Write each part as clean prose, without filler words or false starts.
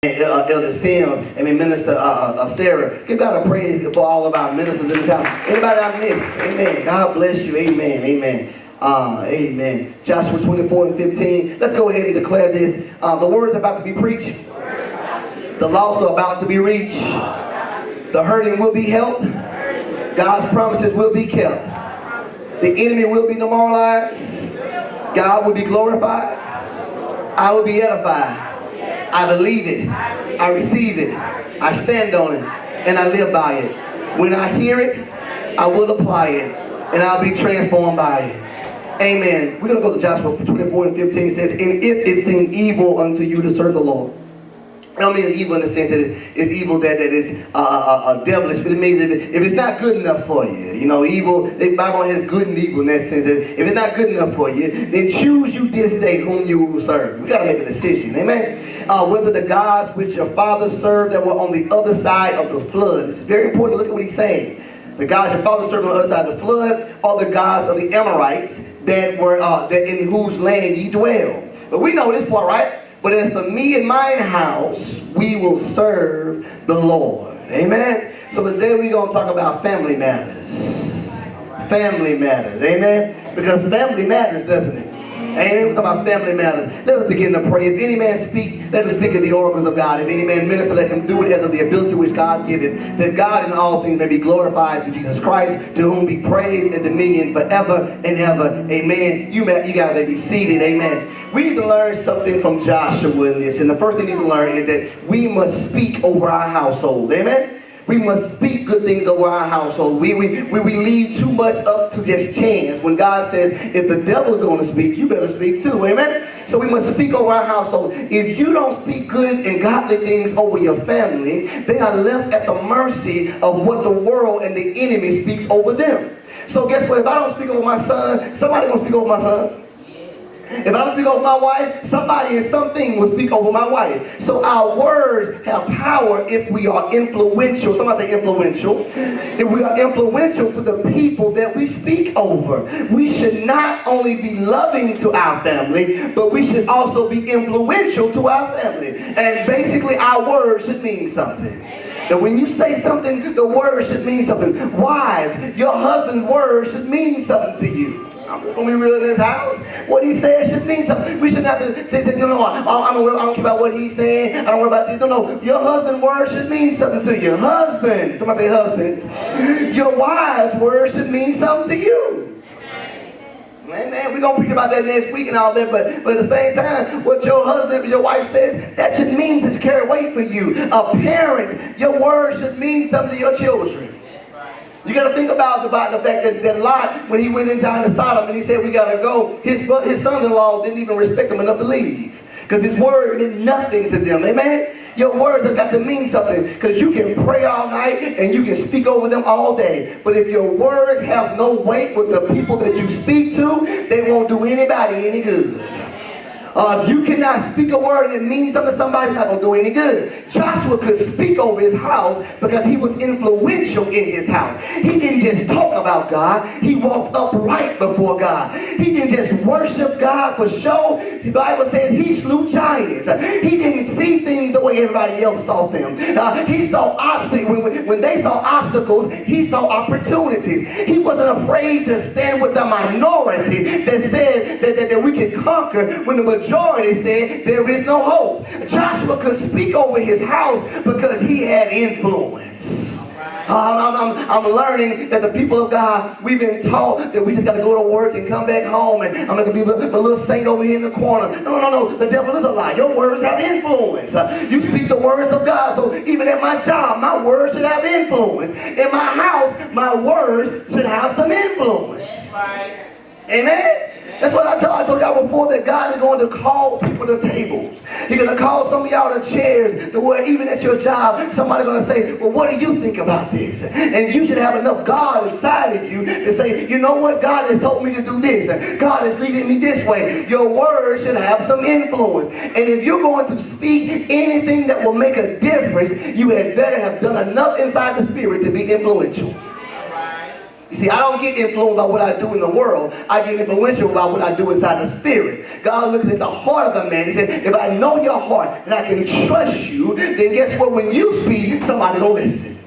Elder Sim, Minister Sarah. Give God a praise for all of our ministers in the town. Anybody I missed? Amen. God bless you. Amen. Amen. Amen. Joshua 24 and 15. Let's go ahead and declare this. The word's about to be preached. The lost are about to be reached. The hurting will be helped. God's promises will be kept. The enemy will be demoralized. God will be glorified. I will be edified. I believe it. I receive it. I stand on it. And I live by it. When I hear it, I will apply it. And I'll be transformed by it. Amen. We're going to go to Joshua 24 and 15. It says, and if it seem evil unto you to serve the Lord. I don't mean evil in the sense that it's evil that is devilish, but it means if it's not good enough for you. You know, evil, the Bible has good and evil in that sense. That if it's not good enough for you, then choose you this day whom you will serve. We got to make a decision. Amen. Whether the gods which your fathers served that were on the other side of the flood. It's very important. Look at what he's saying. The gods your fathers served on the other side of the flood, or the gods of the Amorites that were that in whose land ye dwell. But we know this part, right? But as for me and mine house, we will serve the Lord. Amen? So today we're going to talk about family matters. Family matters. Amen? Because family matters, doesn't it? Amen? We're talking about family matters. Let us begin to pray. If any man speak, let him speak of the oracles of God. If any man minister, let him do it as of the ability which God giveth, that God in all things may be glorified through Jesus Christ, to whom be praise and dominion forever and ever. Amen. You guys may be seated. Amen. We need to learn something from Joshua in this. And the first thing we need to learn is that we must speak over our household. Amen. We must speak good things over our household. We leave too much up to just chance. When God says, if the devil's going to speak, you better speak too. Amen? So we must speak over our household. If you don't speak good and godly things over your family, they are left at the mercy of what the world and the enemy speaks over them. So guess what? If I don't speak over my son, somebody going to speak over my son. If I don't speak over my wife, somebody and something will speak over my wife. So our words have power if we are influential. Somebody say influential. If we are influential to the people that we speak over. We should not only be loving to our family, but we should also be influential to our family. And basically our words should mean something. And when you say something, the word should mean something. Wives, your husband's word should mean something to you. I'm going to be real in this house. What he says should mean something. We shouldn't have to say, no, I don't care about what he's saying. I don't worry about this. No. Your husband's word should mean something to you. Husband. Somebody say husband. Your wife's word should mean something to you. Amen. We're going to preach about that next week and all that, but at the same time, what your husband, your wife says, that should mean to carry weight for you. A parent, your word should mean something to your children. You got to think about the fact that Lot, when he went into Sodom and he said, we got to go, his son-in-law didn't even respect him enough to leave. Because his word meant nothing to them. Amen? Your words have got to mean something. Because you can pray all night and you can speak over them all day. But if your words have no weight with the people that you speak to, they won't do anybody any good. If you cannot speak a word and it means something to somebody, it's not going to do any good. Joshua could speak over his house because he was influential in his house. He didn't just talk about God. He walked upright before God. He didn't just worship God for show. The Bible says he slew giants. He didn't see things the way everybody else saw them. He saw obstacles. When they saw obstacles, he saw opportunities. He wasn't afraid to stand with the minority that said that we can conquer when the majority said there is no hope. Joshua could speak over his house because he had influence. I'm learning that the people of God, we've been taught that we just got to go to work and come back home and I'm going to be a little saint over here in the corner. No. The devil is a lie. Your words have influence. You speak the words of God. So even at my job, my words should have influence. In my house, my words should have some influence. That's right. Amen? That's what I told y'all before, that God is going to call people to tables. He's going to call some of y'all to chairs, to where even at your job, somebody's going to say, well, what do you think about this? And you should have enough God inside of you to say, you know what? God has told me to do this. God is leading me this way. Your word should have some influence. And if you're going to speak anything that will make a difference, you had better have done enough inside the spirit to be influential. You see, I don't get influenced by what I do in the world. I get influential by what I do inside the spirit. God looks at the heart of the man. He said, if I know your heart and I can trust you, then guess what? When you speak, somebody will listen.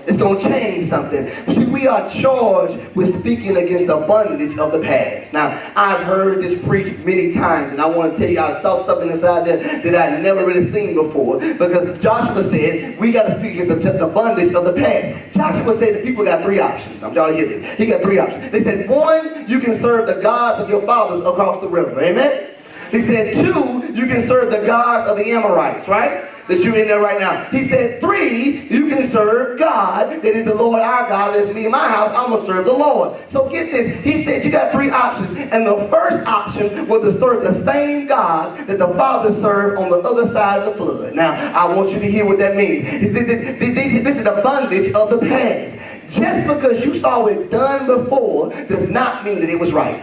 It's going to change something. See, we are charged with speaking against the bondage of the past. Now, I've heard this preached many times, and I want to tell you, I saw something inside there that I had never really seen before. Because Joshua said, we got to speak against the bondage of the past. Joshua said the people got three options. I'm trying to get this. He got three options. They said, one, you can serve the gods of your fathers across the river. Amen? He said, two, you can serve the gods of the Amorites, right? That you're in there right now. He said, three, you can serve God, that is the Lord our God, that is me and my house, I'm going to serve the Lord. So get this, he said you got three options, and the first option was to serve the same gods that the fathers served on the other side of the flood. Now, I want you to hear what that means. This is the bondage of the past. Just because you saw it done before does not mean that it was right.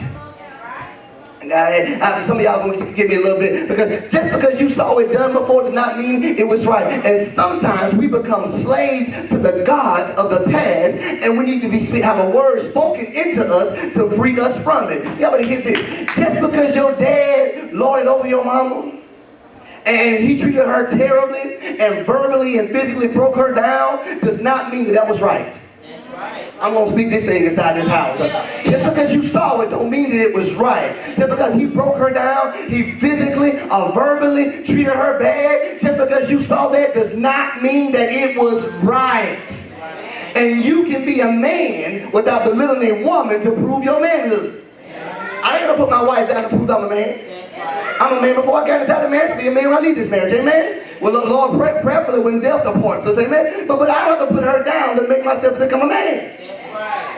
Some of y'all are going to give me a little bit, because just because you saw it done before does not mean it was right. And sometimes we become slaves to the gods of the past, and we need to have a word spoken into us to free us from it. Y'all better get this. Just because your dad lorded over your mama, and he treated her terribly and verbally and physically broke her down, does not mean that that was right. I'm going to speak this thing inside this house. Just because you saw it don't mean that it was right. Just because he broke her down, he physically or verbally treated her bad, just because you saw that does not mean that it was right. And you can be a man without belittling a woman to prove your manhood. I ain't going to put my wife down to prove I'm a man. I'm a man before I got inside the marriage, to be a man when I leave this marriage, amen? Well, the Lord prayerfully when death departs us, amen? But I have to put her down to make myself become a man.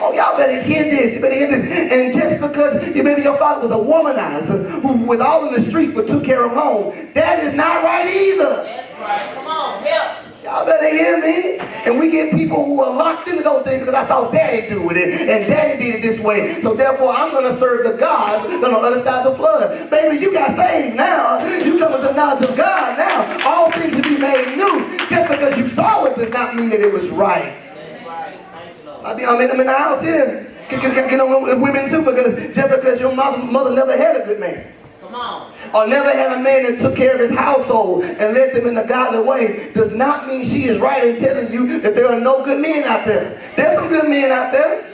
Oh, y'all better hear this. You better hear this. And just because maybe your father was a womanizer who was all in the streets but took care of home, that is not right either. That's right. Come on, help. Y'all better hear me. And we get people who are locked into those things because I saw daddy do it and daddy did it this way. So therefore I'm going to serve the gods on the other side of the flood. Baby, you got saved now. You come to the knowledge of God now. All things will be made new. Just because you saw it does not mean that it was right. That's right. Thank you, Lord. I'm in the house here. Get on with women too, because just because your mother never had a good man. Come on. Or never had a man that took care of his household and led them in a godly way does not mean she is right in telling you that there are no good men out there. There's some good men out there.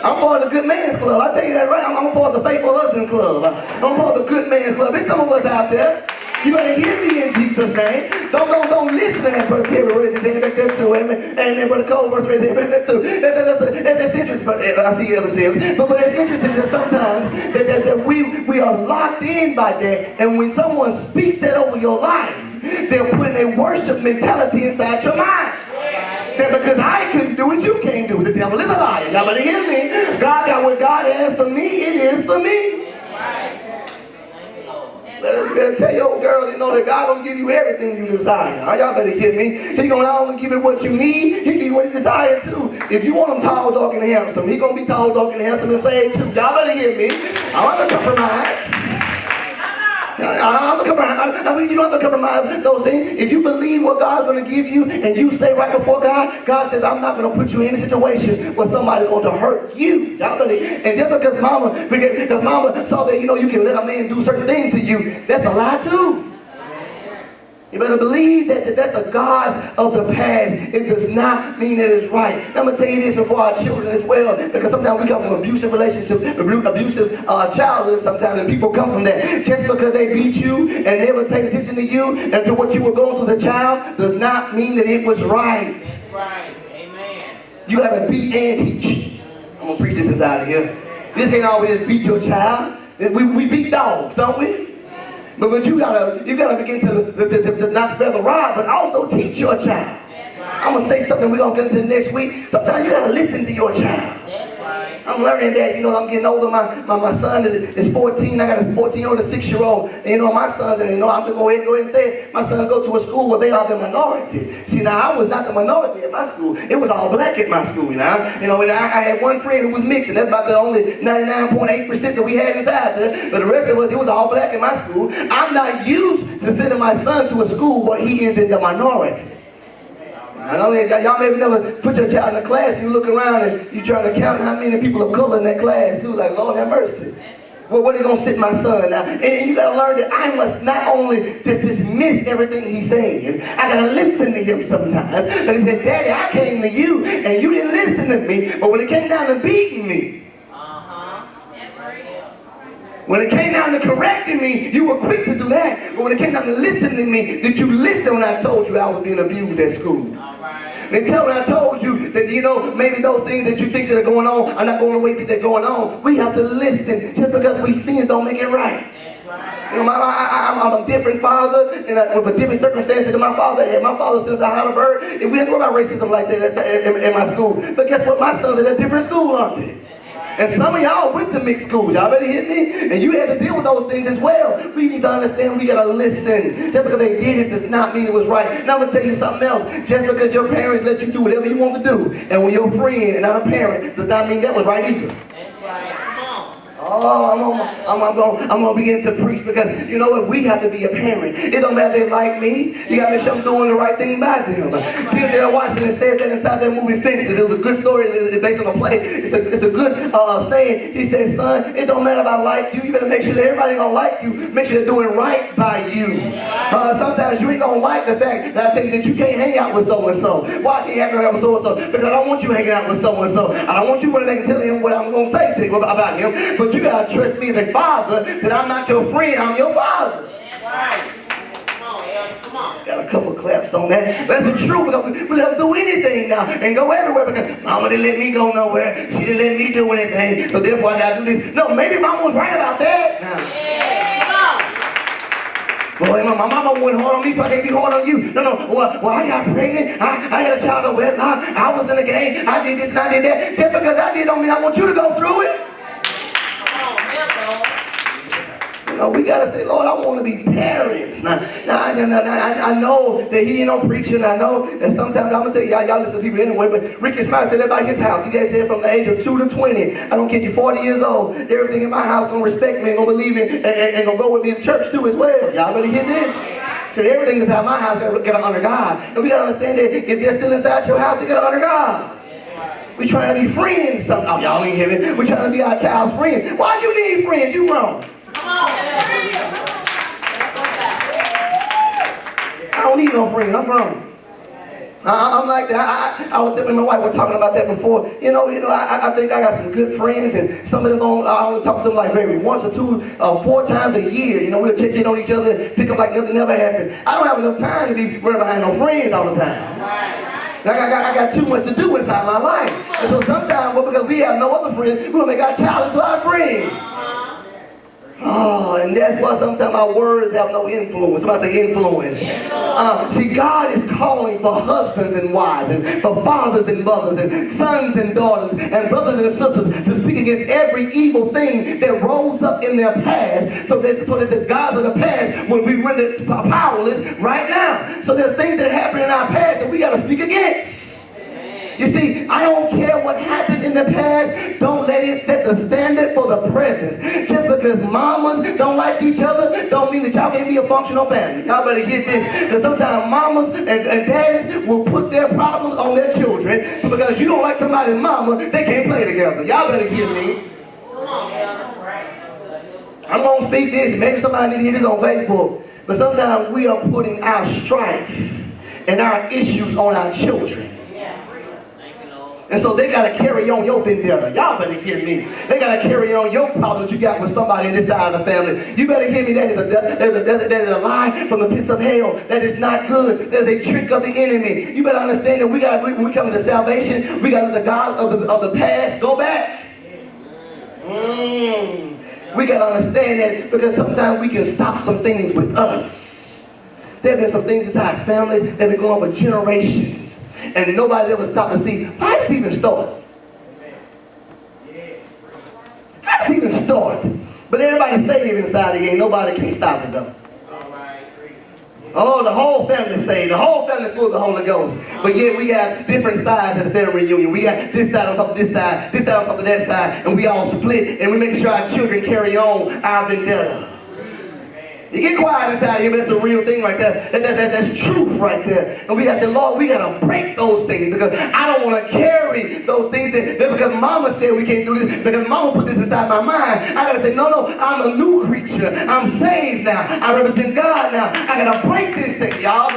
I'm part of the good man's club. I tell you that right. I'm part of the faithful husband club. I'm part of the good man's club. There's some of us out there. You better hear me in Jesus' name. Don't listen to that Brother Terry Rose and back there too. Amen. Amen. Brother Cole Rose and back there too. That's interesting. But I see others here. But it's interesting that sometimes that we are locked in by that. And when someone speaks that over your life, they're putting a worship mentality inside your mind. That because I couldn't do it, you can't do it. The devil is a liar. Y'all better hear me. God got what God has for me. It is for me. You better tell your old girl, you know, that God don't give you everything you desire. Y'all better get me. He gonna not only give you what you need, he give you what you desire too. If you want him tall, dark, and handsome, he gonna be tall, dark, and handsome and saved too. Y'all better hear me. I want to compromise. I mean, you don't have to compromise those things. If you believe what God's going to give you and you stay right before God, God says, I'm not going to put you in a situation where somebody's going to hurt you. Y'all believe? And just because mama saw that, you know, you can let a man do certain things to you, that's a lie too. You better believe that that's the gods of the past. It does not mean that it's right. I'm going to tell you this for our children as well, because sometimes we come from abusive relationships, abusive childhood sometimes, and people come from that. Just because they beat you and never paid attention to you and to what you were going through as a child does not mean that it was right. That's right. Amen. You got to beat and teach. I'm going to preach this inside of here. This ain't always beat your child. We beat dogs, don't we? But you gotta begin to not spare the rod, but also teach your child. I'm gonna say something we're gonna get into next week. Sometimes you gotta listen to your child. That's right. I'm learning that, you know, I'm getting older. My son is 14. I got a 14-year-old and a 6-year-old. And you know, my sons, and you know, I'm gonna go ahead and say, my sons go to a school where they are the minority. See, now I was not the minority at my school. It was all black at my school, you know. You know, and I had one friend who was mixed, and that's about the only 99.8% that we had inside there. But the rest of us, it was all black in my school. I'm not used to sending my son to a school where he is in the minority. I know that y'all maybe never put your child in a class and you look around and you trying to count how many people of color in that class too. Like, Lord have mercy. Well, where they gonna sit my son now? And you gotta learn that I must not only just dismiss everything he's saying, I gotta listen to him sometimes. But he said, Daddy, I came to you and you didn't listen to me. But when it came down to beating me, when it came down to correcting me, you were quick to do that. But when it came down to listening to me, did you listen when I told you I was being abused at school? Until when I told you that, you know, maybe those things that you think that are going on are not going the way that they're going on. We have to listen. Just because we sin don't make it right. You know, I'm a different father, and with a different circumstances than my father had. My father sends out a bird, and we didn't worry about racism like that in my school. But guess what? My sons are at a different school, aren't they? And some of y'all went to mixed schools. Y'all better hit me. And you had to deal with those things as well. We need to understand we got to listen. Just because they did it does not mean it was right. Now I'm going to tell you something else. Just because your parents let you do whatever you want to do, and when you're a friend and not a parent, does not mean that was right either. That's right. Come on. Oh, I'm gonna begin to preach because you know what? We have to be a parent. It don't matter if they like me. You gotta make sure I'm doing the right thing by them. People that are watching and said that inside that movie Fences. It was a good story. It's based on a play. It's a good saying. He said, son, it don't matter if I like you. You better make sure that everybody gonna like you. Make sure they're doing right by you. Sometimes you ain't gonna like the fact that I tell you that you can't hang out with so and so. Why can't you hang out with so and so? Because I don't want you hanging out with so and so. I don't want you running and telling him what I'm gonna say to him about him. But you gotta trust me as a father that I'm not your friend, I'm your father. Right. Come on, Elder. Come on. Got a couple claps on that. That's the truth because we let them do anything now and go everywhere because mama didn't let me go nowhere. She didn't let me do anything. So therefore I gotta do this. No, maybe mama was right about that. Now. Yeah. Come on. Boy, my mama went hard on me, so I can't be hard on you. No. Well, I got pregnant. I had a child of wedlock. I was in the game. I did this and I did that. Just because I did don't mean I want you to go through it. We gotta say, Lord, I want to be parents. Now, I know that he ain't no preaching. I know that sometimes I'm gonna tell y'all listen to people anyway. But Ricky Smiley said that about his house. He just said from the age of 2 to 20. I don't care if you're 40 years old. Everything in my house gonna respect me and gonna believe me and gonna go with me to church too as well. Y'all better hear this. So everything inside my house gotta honor God. And we gotta understand that if they're still inside your house, they gotta honor God. We trying to be friends. Oh, y'all ain't hear me. We trying to be our child's friend. Why you need friends? You wrong. I don't need no friends. I'm wrong. I'm like that. I was telling my wife, we're talking about that before. I think I got some good friends, and some of them I only talk to them like maybe once or two, 4 times a year. We'll check in on each other, pick up like nothing ever happened. I don't have enough time to be running behind no friends all the time. I got too much to do inside my life. And so sometimes, because we have no other friends, we're going to make our child into our friend. Oh, and that's why sometimes our words have no influence. Somebody say influence. See, God is calling for husbands and wives, and for fathers and mothers, and sons and daughters, and brothers and sisters to speak against every evil thing that rose up in their past, so that the gods of the past will be rendered powerless right now. So there's things that happen in our past that we got to speak against. You see, I don't care what happened in the past. Don't let it set the standard for the present. Just because mamas don't like each other don't mean that y'all can't be a functional family. Y'all better get this. Because sometimes mamas and daddies will put their problems on their children. So because you don't like somebody's mama, they can't play together. Y'all better get me. I'm going to speak this. Maybe somebody need to hear this on Facebook. But sometimes we are putting our strife and our issues on our children. And so they got to carry on your vendetta. Y'all better hear me. They got to carry on your problems you got with somebody in this side of the family. You better hear me. That is a lie from the pits of hell. That is not good. That is a trick of the enemy. You better understand that when we come to salvation, we got to let the God of the past go back. We got to understand that because sometimes we can stop some things with us. There have been some things inside families that have been going on for generations. And nobody's ever stopped to see, how does it even start? How does it even start? But everybody saved inside the game. Nobody can stop it though. Oh, the whole family saved. The whole family full of the Holy Ghost. But yet we have different sides of the family reunion. We got this side on top of this side on top of that side, and we all split, and we make sure our children carry on our vendetta. You get quiet inside here, but that's the real thing right there. That's truth right there. And we got to say, Lord, we got to break those things because I don't want to carry those things just because mama said we can't do this, because mama put this inside my mind. I got to say, no, I'm a new creature. I'm saved now. I represent God now. I got to break this thing, y'all.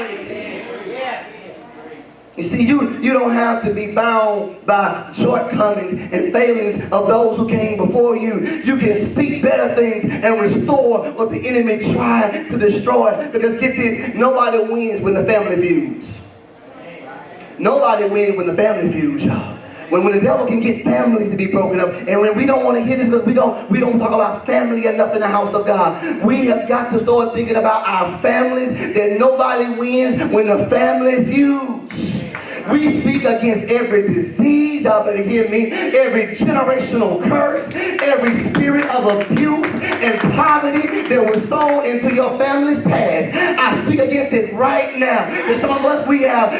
You see, you don't have to be bound by shortcomings and failings of those who came before you. You can speak better things and restore what the enemy tried to destroy. Because get this, nobody wins when the family feuds. Nobody wins when the family feuds, y'all. When the devil can get families to be broken up, and when we don't want to hear this because we don't talk about family enough in the house of God. We have got to start thinking about our families, that nobody wins when the family feuds. We speak against every disease, y'all better hear me, every generational curse, every spirit of abuse and poverty that was sown into your family's past. I speak against it right now. And some of us, we have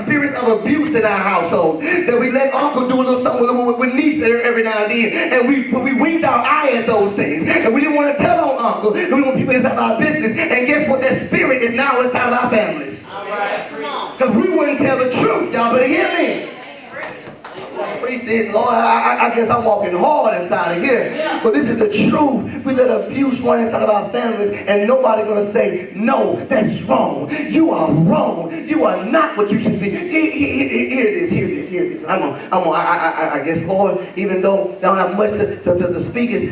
spirits of abuse in our household, that we let uncle do a little something with niece every now and then, and we winked our eye at those things, and we didn't want to tell on uncle, we didn't want people inside our business, and guess what? That spirit is now inside of our families. All right, come on. Because we wouldn't tell the truth. Y'all better hear me. Preach this, Lord. I guess I'm walking hard inside of here. But this is the truth. We let abuse run inside of our families, and nobody's going to say, no, that's wrong. You are wrong. You are not what you should be. Hear this. I guess, Lord, even though I don't have much to speak, is